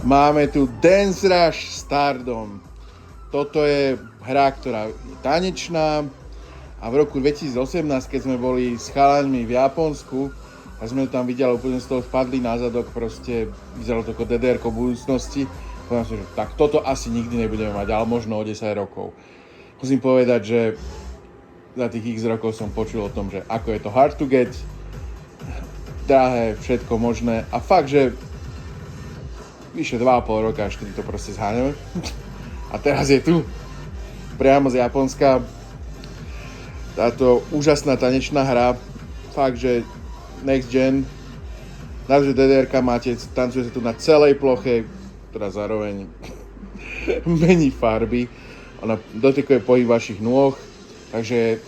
Máme tu Dance Rush Stardom. Toto je hra, ktorá je tanečná a v roku 2018, keď sme boli s chalanmi v Japonsku a sme to tam videli, úplne z toho spadli na zadok, proste vyzeralo to ako DDR-ko budúcnosti. Povedal som, že tak toto asi nikdy nebudeme mať, ale možno o 10 rokov. Musím povedať, že za tých x rokov som počul o tom, že ako je to hard to get, drahé, všetko možné a fakt, že vyše 2,5 roka, 4 to proste zháňame. A teraz je tu, priamo z Japonska, táto úžasná tanečná hra, fakt, že next gen, takže DDR-ka máte, tancuje sa tu na celej ploche, ktorá zároveň mení farby, ona dotykuje pohyb vašich nôh, takže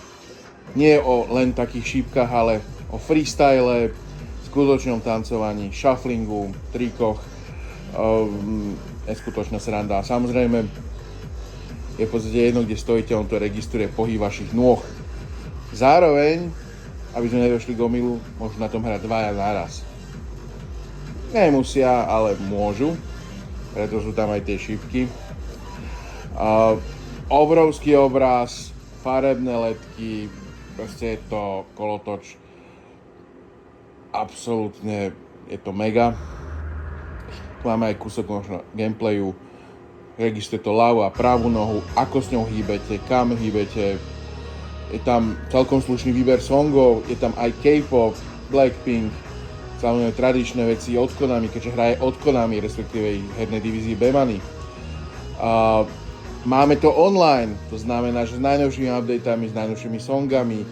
nie o len takých šípkach, ale o freestyle, skutočnom tancovaní, shufflingu, trikoch, neskutočná sranda. A samozrejme je v podstate jedno, kde stojíte, on to registruje pohyb vašich nôh. Zároveň, aby sme nedošli k omylu, môžu na tom hrať dvaja naraz. Nemusia, ale môžu, preto sú tam aj tie šipky. Obrovský obraz, farebné ledky, proste je to kolotoč. Absolútne je to mega. Tu máme aj kúsok možno gameplayu, registruje to ľavú a pravú nohu, ako s ňou hýbete, kam hýbete. Je tam celkom slušný výber songov, je tam aj K-pop, Blackpink, samozrejme tradičné veci od Konami, keďže hraje od Konami, respektíve ich hernej divízii Bemany. Máme to online, to znamená, že s najnovšími updatami, s najnovšími songami,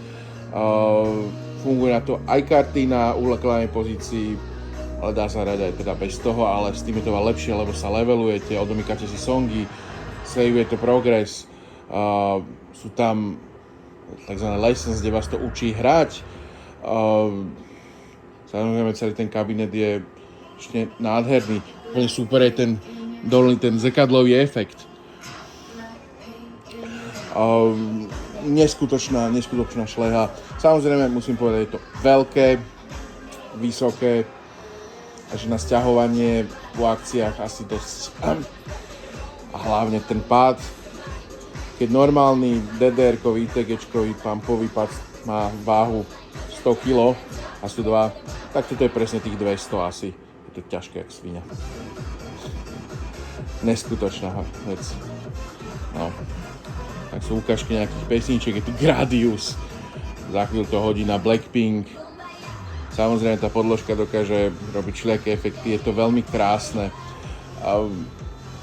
funguje na to aj karty na uľaklanej pozícii, ale dá sa hrať aj teda bez toho, ale s tým je to lepšie, lebo sa levelujete, odomýkate si songy, sejujete progres, sú tam tzv. Lessons, kde vás to učí hrať. Samozrejme, celý ten kabinet je ešte nádherný. Úplne super je ten zrkadlový efekt. Neskutočná šleha. Samozrejme, musím povedať, je to veľké, vysoké, takže na sťahovanie po akciách asi dosť. A hlavne ten pád, keď normálny DDR-kový, TG-čkový pumpový pád má váhu 100 kg a sú dva, tak toto je presne tých 200 asi. Je to ťažké jak sviňa. Neskutočná vec. No. Tak sú ukážky nejakých pesníček, je tu Gradius. Za chvíľu to hodí na Blackpink. Samozrejme, tá podložka dokáže robiť všelijaké efekty, je to veľmi krásne.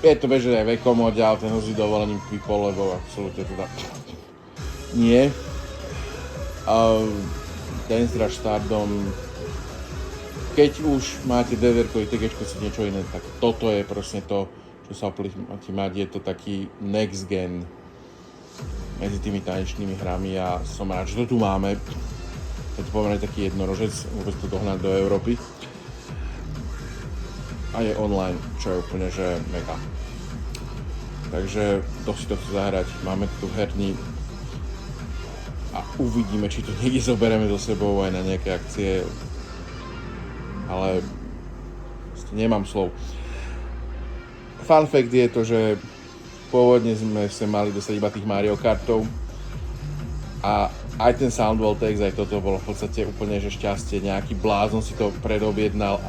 Je to bežné aj vekom ale ten ho s dovolením vypol, lebo absolútne teda nie. Dance Rush Stardom, keď už máte DDR-kový TG-čko si niečo iné, tak toto je proste to, čo sa oplatí mať, je to taký next gen medzi tými tanečnými hrami a som rád, že to tu máme. Je to pomerne taký jednorožec, vôbec to dohnať do Európy. A je online, čo je úplne, že mega. Takže to si to chce zahrať, máme tu herní a uvidíme, či to niekde zoberieme so sebou aj na nejaké akcie. Ale nemám slov. Fun fact je to, že pôvodne sme sa mali dostať iba tých Mario Kartov a aj ten Soundwall text, aj toto bolo v podstate úplne že šťastie. Nejaký blázon si to predobjednal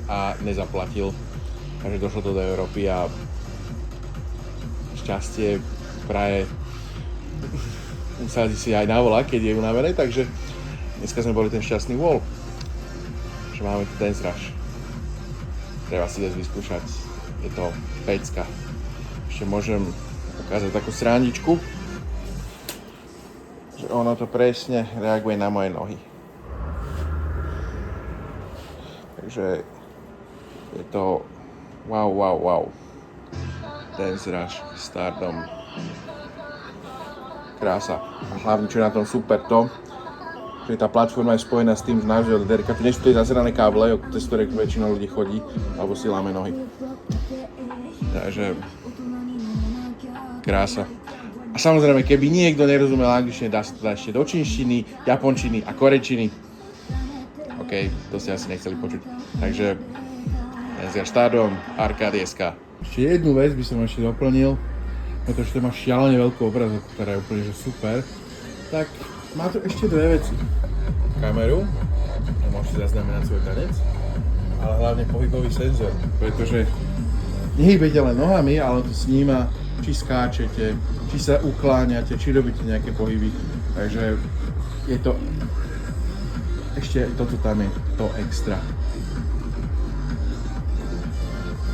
a nezaplatil. Takže došlo to do Európy a šťastie praje usadí si aj na vola, keď je unavené, takže dneska sme boli ten šťastný vol. Že máme tu Dance Rush. Treba si dať vyskúšať. Je to pecka. Ešte môžem ukázať takú srandičku, že ono to presne reaguje na moje nohy. Takže je to wow. Dance Rush Stardom. Krása. Hlavne, čo je na tom super to, že tá platforma je spojená s tým, že naozaj od DDR-ka tu nie sú tie zazerané káble, cez ktoré väčšinou ľudí chodí, alebo si láme nohy. Takže krása. A samozrejme, keby niekto nerozumel angličtine, dá sa to dať ešte do čínštiny, japončiny a korečiny. OK, to ste asi nechceli počuť. Takže NCR Stardom, Arcade.sk. Ešte jednu vec by som ešte doplnil, pretože to má šialene veľkú obrazovku, ktorá je úplne že super. Tak má to ešte dve veci. Kameru, a môžete zaznamenať svoj tanec, ale hlavne pohybový senzor, pretože nehybete len nohami, ale to sníma, či skáčete, či sa ukláňate, či robíte nejaké pohyby. Takže je to, ešte toto tam je to extra.